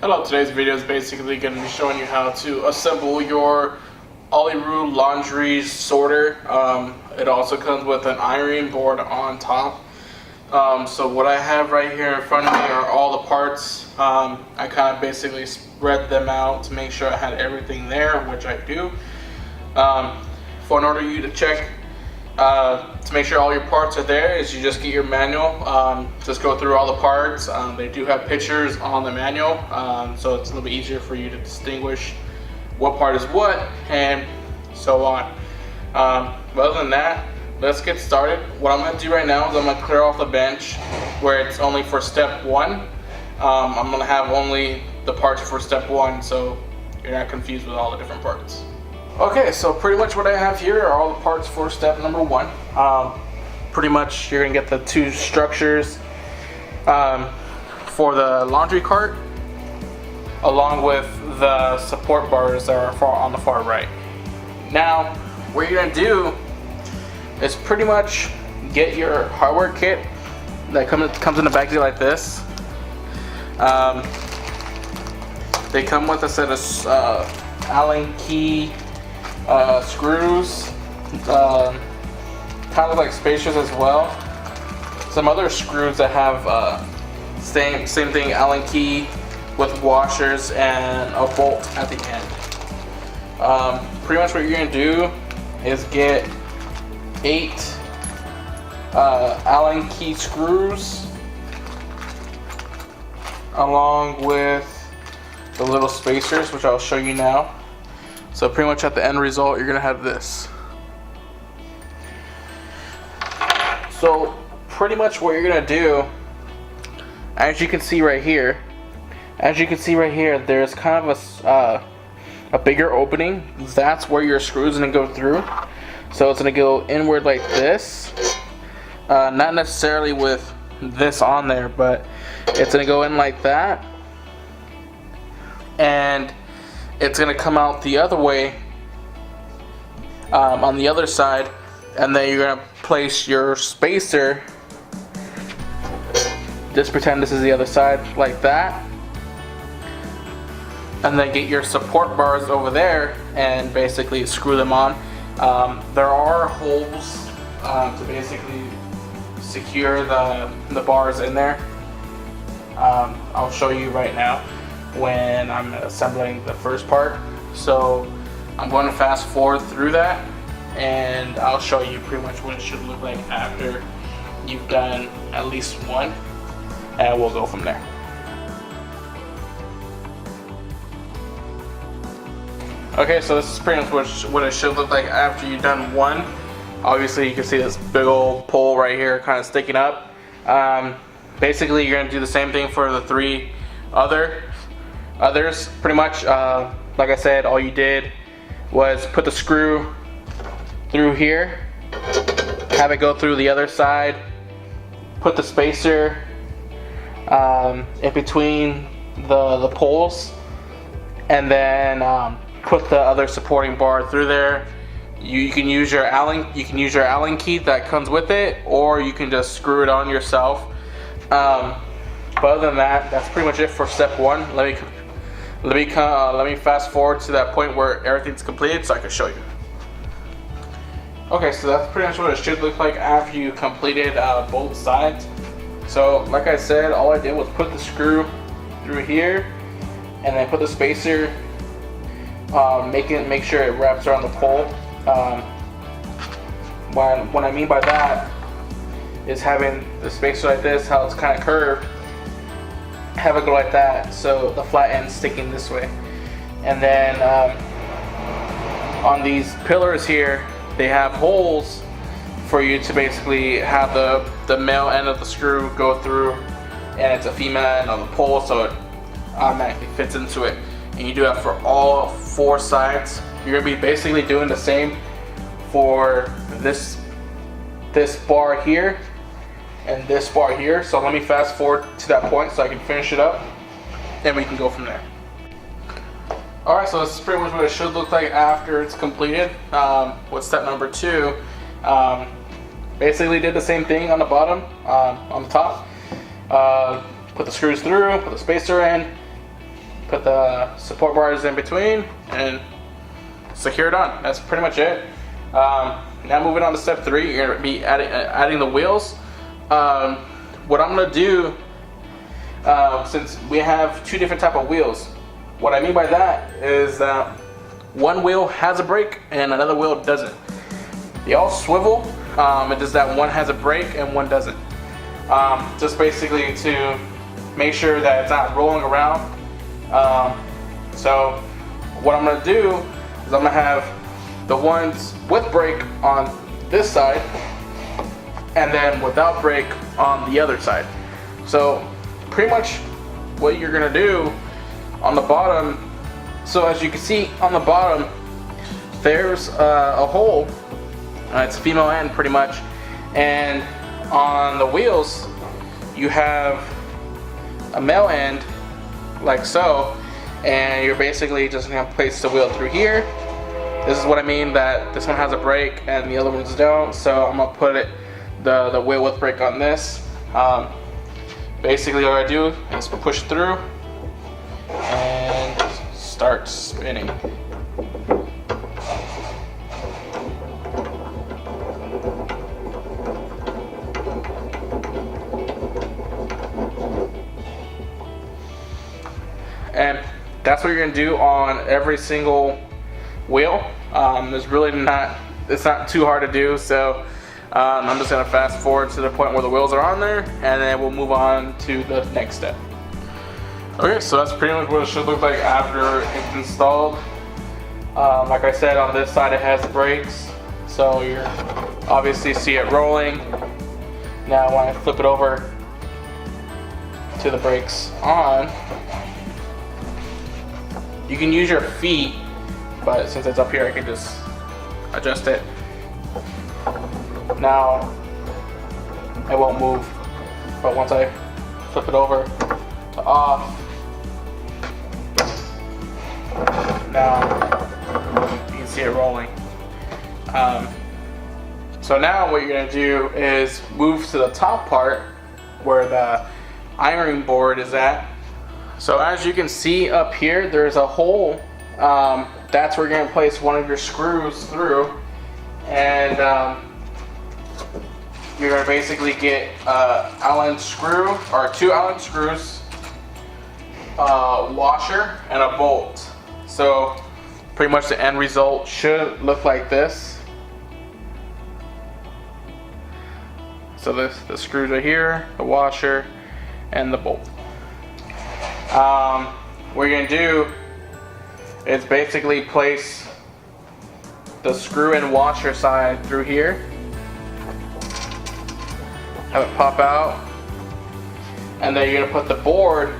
Hello, today's video is basically going to be showing you how to assemble your Ollieroo laundry sorter. It also comes with an ironing board on top. So what I have right here in front of me are all the parts. I kind of basically spread them out to make sure I had everything there, which I do. For in order you to check to make sure all your parts are there is you just get your manual, just go through all the parts. They do have pictures on the manual, so it's a little bit easier for you to distinguish what part is what and so on. But other than that, let's get started. What I'm going to do right now is I'm going to clear off the bench where it's only for step one. I'm going to have only the parts for step one, so you're not confused with all the different parts. Okay, so pretty much what I have here are all the parts for step number one. Pretty much you're gonna get the two structures for the laundry cart, along with the support bars that are on the far right. Now, what you're gonna do is pretty much get your hardware kit that comes in a baggie like this. They come with a set of Allen key screws, kind of like spacers as well. Some other screws that have same thing, Allen key with washers and a bolt at the end. Pretty much what you're gonna do is get 8 Allen key screws along with the little spacers, which I'll show you now. So pretty much at the end result, you're gonna have this. So pretty much what you're gonna do, as you can see right here, there's kind of a bigger opening. That's where your screw is gonna go through. So it's gonna go inward like this. Not necessarily with this on there, but it's gonna go in like that. And it's going to come out the other way on the other side, and then you're going to place your spacer, just pretend this is the other side, like that, and then get your support bars over there and basically screw them on. There are holes to basically secure the bars in there. I'll show you right now when I'm assembling the first part. So I'm going to fast forward through that, and I'll show you pretty much what it should look like after you've done at least one, and we'll go from there. Okay, so this is pretty much what it should look like after you've done one. Obviously you can see this big old pole right here kind of sticking up. Basically you're going to do the same thing for the 3 others. Pretty much, like I said, all you did was put the screw through here, have it go through the other side, put the spacer in between the poles, and then put the other supporting bar through there. You can use your Allen key that comes with it, or you can just screw it on yourself. But other than that, that's pretty much it for step one. Let me fast forward to that point where everything's completed so I can show you. Okay, so that's pretty much what it should look like after you completed both sides. So like I said, all I did was put the screw through here and then put the spacer, make sure it wraps around the pole. What I mean by that is having the spacer like this, how it's kind of curved, have it go like that, so the flat end's sticking this way. And then on these pillars here, they have holes for you to basically have the male end of the screw go through, and it's a female end on the pole, so it automatically fits into it. And you do that for all 4 sides. You're gonna be basically doing the same for this bar here and this bar here. So let me fast forward to that point so I can finish it up, and we can go from there. Alright, so this is pretty much what it should look like after it's completed. With step number 2, basically did the same thing on the bottom, on the top. Put the screws through, put the spacer in, put the support bars in between, and secure it on. That's pretty much it. Now moving on to step 3, you're gonna be adding the wheels. What I'm gonna do, since we have 2 different type of wheels, what I mean by that is that one wheel has a brake and another wheel doesn't. They all swivel. It is that one has a brake and one doesn't. Just basically to make sure that it's not rolling around. So what I'm gonna do is I'm gonna have the ones with brake on this side and then without brake on the other side. So pretty much what you're gonna do on the bottom, so as you can see on the bottom, there's a hole. It's female end pretty much, and on the wheels you have a male end like so, and you're basically just gonna place the wheel through here. This is what I mean that this one has a brake and the other ones don't, so I'm gonna put the wheel with brake on this. Basically what I do is push through and start spinning. And that's what you're gonna do on every single wheel. It's not too hard to do, so I'm just gonna fast forward to the point where the wheels are on there, and then we'll move on to the next step. Okay, so that's pretty much what it should look like after it's installed. Like I said, on this side it has brakes, so you obviously see it rolling. Now when I flip it over to the brakes on, you can use your feet, but since it's up here I can just adjust it. Now it won't move, but once I flip it over to off, now you can see it rolling. So now what you're going to do is move to the top part where the ironing board is at. So as you can see up here, there's a hole. That's where you're going to place one of your screws through, and you're going to basically get Allen screw, or 2 Allen screws, washer, and a bolt. So pretty much the end result should look like this. So the screws are here, the washer, and the bolt. What you're going to do is basically place the screw and washer side through here, have it pop out, and then you're going to put the board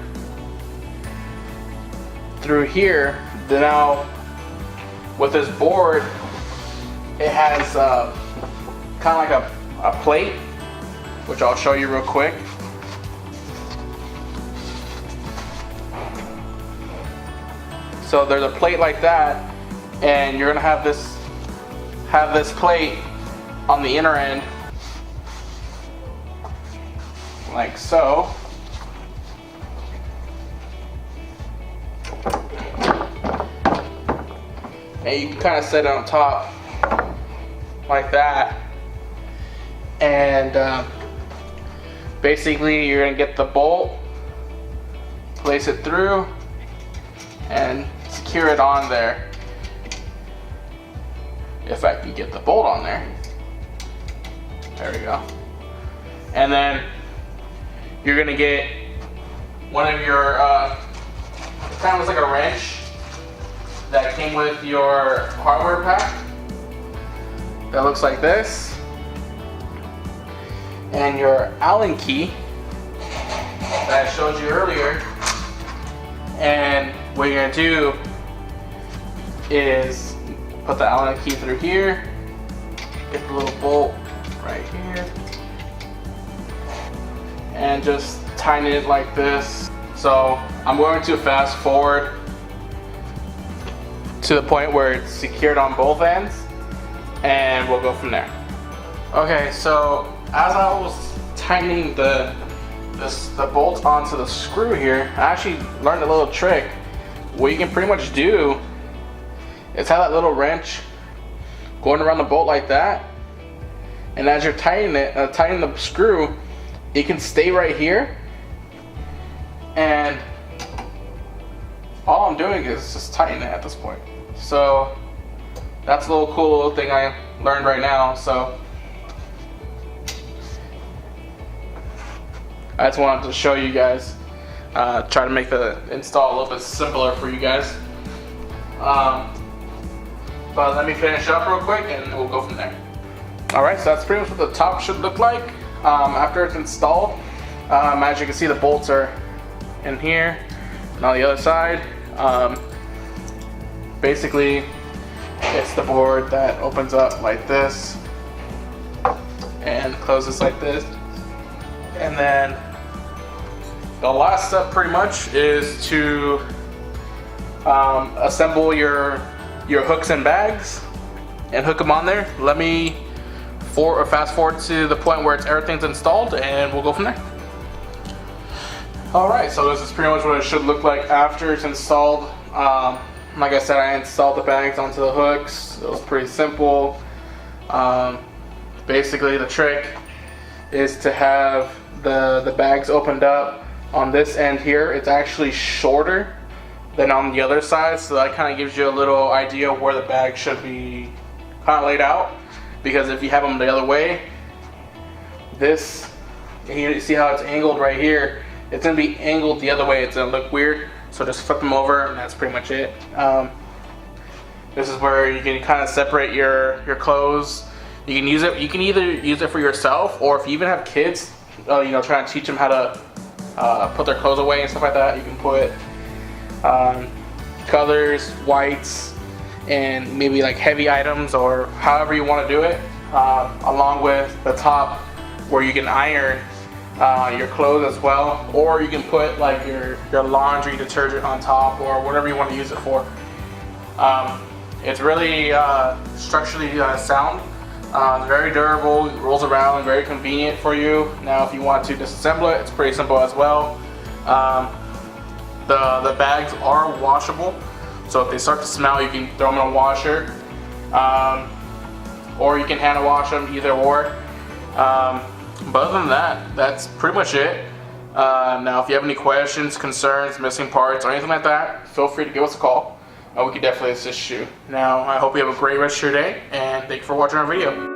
through here. Then now with this board, it has kind of like a plate, which I'll show you real quick. So there's a plate like that, and you're gonna have this plate on the inner end, like so. And you can kind of set it on top like that, and basically you're gonna get the bolt, place it through, and secure it on there. If I can get the bolt on there. There we go. And then you're gonna get one of your, it kind of looks like a wrench that came with your hardware pack. That looks like this. And your Allen key that I showed you earlier. And what you're gonna do is put the Allen key through here, get the little bolt right here, and just tighten it like this. So I'm going to fast forward to the point where it's secured on both ends, and we'll go from there. Okay, so as I was tightening the bolt onto the screw here, I actually learned a little trick. what you can pretty much do is have that little wrench going around the bolt like that, and as you're tightening it, tightening the screw, it can stay right here, and all I'm doing is just tightening it at this point. So that's a little cool little thing I learned right now. So I just wanted to show you guys, try to make the install a little bit simpler for you guys. But let me finish up real quick and we'll go from there. Alright, so that's pretty much what the top should look like after it's installed. As you can see, the bolts are in here and on the other side. Basically, it's the board that opens up like this and closes like this. And then the last step pretty much is to assemble your hooks and bags and hook them on there. Let me fast forward to the point where everything's installed and we'll go from there. Alright, so this is pretty much what it should look like after it's installed. Like I said, I installed the bags onto the hooks. It was pretty simple. Basically the trick is to have the bags opened up on this end here. It's actually shorter than on the other side, so that kind of gives you a little idea of where the bag should be kind of laid out. Because if you have them the other way, this, you see how it's angled right here, it's going to be angled the other way. It's going to look weird, so just flip them over and that's pretty much it. This is where you can kind of separate your clothes. You can use it. You can either use it for yourself, or if you even have kids, you know, trying to teach them how to put their clothes away and stuff like that, you can put colors, whites, and maybe like heavy items or however you want to do it, along with the top where you can iron your clothes as well, or you can put like your laundry detergent on top or whatever you want to use it for. It's really structurally sound, very durable, it rolls around, very convenient for you. Now if you want to disassemble it, it's pretty simple as well. The bags are washable, so if they start to smell, you can throw them in a washer, or you can hand wash them, either or. But other than that, that's pretty much it. Now if you have any questions, concerns, missing parts, or anything like that, feel free to give us a call. We can definitely assist you. Now I hope you have a great rest of your day, and thank you for watching our video.